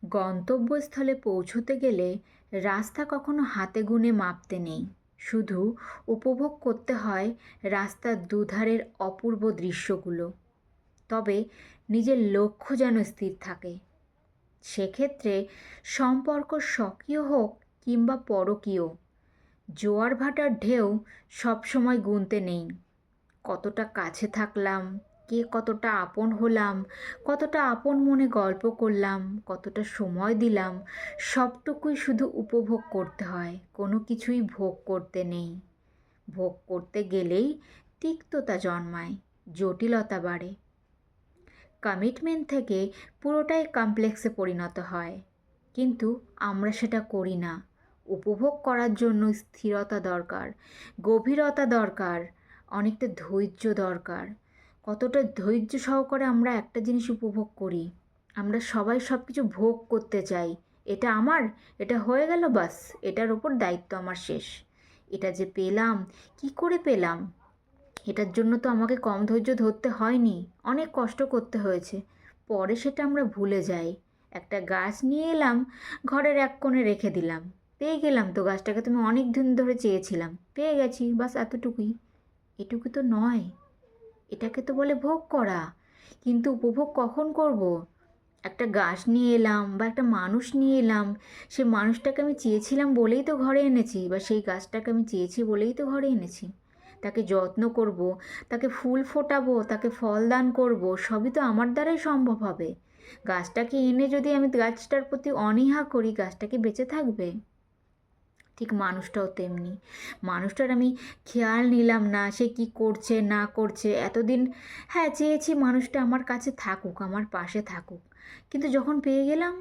গন্তব্যস্থলে পৌঁছতে গেলে রাস্তা কখনো হাতে গুনে মাপতে নেই, শুধু উপভোগ করতে হয় রাস্তার দুধারের অপূর্ব দৃশ্যগুলো। তবে নিজের লক্ষ্য যেন স্থির থাকে। সেক্ষেত্রে সম্পর্ক স্বকীয় হোক কিংবা পরকীয়, জোয়ার ভাটার ঢেউ সবসময় গুনতে নেই। কতটা কাছে থাকলাম, কে কতটা আপন হলাম, কতটা আপন মনে গল্প করলাম, কতটা সময় দিলাম, সবটুকুই শুধু উপভোগ করতে হয়, কোনো কিছুই ভোগ করতে নেই। ভোগ করতে গেলেই তিক্ততা জন্মায়, জটিলতা বাড়ে। কমিটমেন্ট থেকে পুরোটাই কমপ্লেক্সে পরিণত হয়, কিন্তু আমরা সেটা করি না। উপভোগ করার জন্য স্থিরতা দরকার, গভীরতা দরকার, অনেকটা ধৈর্য দরকার। কতটা ধৈর্য সহকারে আমরা একটা জিনিস উপভোগ করি। আমরা সবাই সব কিছু ভোগ করতে চাই। এটা আমার, এটা হয়ে গেল, বাস এটার ওপর দায়িত্ব আমার শেষ। এটা যে পেলাম, কি করে পেলাম, এটার জন্য তো আমাকে কম ধৈর্য ধরতে হয়নি, অনেক কষ্ট করতে হয়েছে। পরে সেটা আমরা ভুলে যাই। একটা গাছ নিয়ে এলাম, ঘরের এক কোণে রেখে দিলাম, পেয়ে গেলাম তো গাছটাকে, তুমি অনেক দিন ধরে চেয়েছিলাম, পেয়ে গেছি, বাস এতটুকুই। এটুকু তো নয়, এটাকে তো বলে ভোগ করা। কিন্তু উপভোগ কখন করব? একটা গাছ নিয়ে এলাম বা একটা মানুষ নিয়ে এলাম, সে মানুষটাকে আমি চেয়েছিলাম বলেই তো ঘরে এনেছি, বা সেই গাছটাকে আমি চেয়েছি বলেই তো ঘরে এনেছি। তাকে যত্ন করব, তাকে ফুল ফোটাবো, তাকে ফল দান করব, সবই তো আমার দ্বারাই সম্ভব হবে। গাছটাকে এনে যদি আমি গাছটার প্রতি অনীহা করি, গাছটা কি বেঁচে থাকবে? ঠিক মানুষটাও তেমনি। মানুষটার আমি খেয়াল নিলাম না, সে কি করছে না করছে এতদিন। হ্যাঁ, চেয়েছি মানুষটা আমার কাছে থাকুক, আমার পাশে থাকুক, কিন্তু যখন পেয়ে গেলাম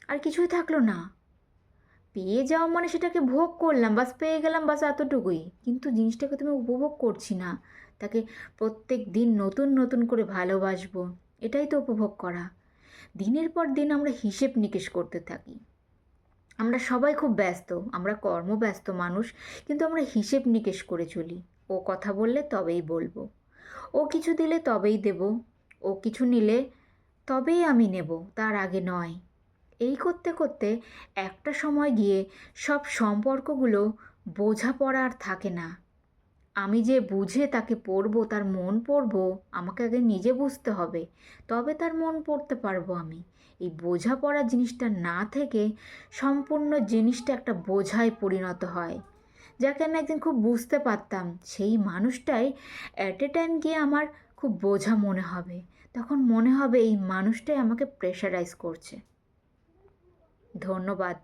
আর কিছুই থাকলো না। পেয়ে যাওয়া মানে সেটাকে ভোগ করলাম, বাস পেয়ে গেলাম, বাস এতটুকুই, কিন্তু জিনিসটাকে তুমি উপভোগ করছি না। তাকে প্রত্যেক দিন নতুন নতুন করে ভালোবাসবো, এটাই তো উপভোগ করা। দিনের পর দিন আমরা হিসেব নিকেশ করতে থাকি। আমরা সবাই খুব ব্যস্ত, আমরা কর্মব্যস্ত মানুষ, কিন্তু আমরা হিসেব নিকেশ করে চলি। ও কথা বললে তবেই বলবো, ও কিছু দিলে তবেই দেব, ও কিছু নিলে তবেই আমি নেব, তার আগে নয়। এই করতে করতে একটা সময় গিয়ে সব সম্পর্কগুলো বোঝাপড়া আর থাকে না। আমি যে বুঝে তাকে পড়বো, তার মন পড়বো, আমাকে আগে নিজে বুঝতে হবে, তবে তার মন পড়তে পারবো আমি। এই বোঝাপড়া জিনিসটা না থেকে সম্পূর্ণ জিনিসটা একটা বোঝায় পরিণত হয়। যাকে আমি একদিন খুব বুঝতে পারতাম, সেই মানুষটাই অ্যাট এ টাইম গিয়ে আমার খুব বোঝা মনে হবে। তখন মনে হবে এই মানুষটাই আমাকে প্রেশারাইজ করছে। ধন্যবাদ।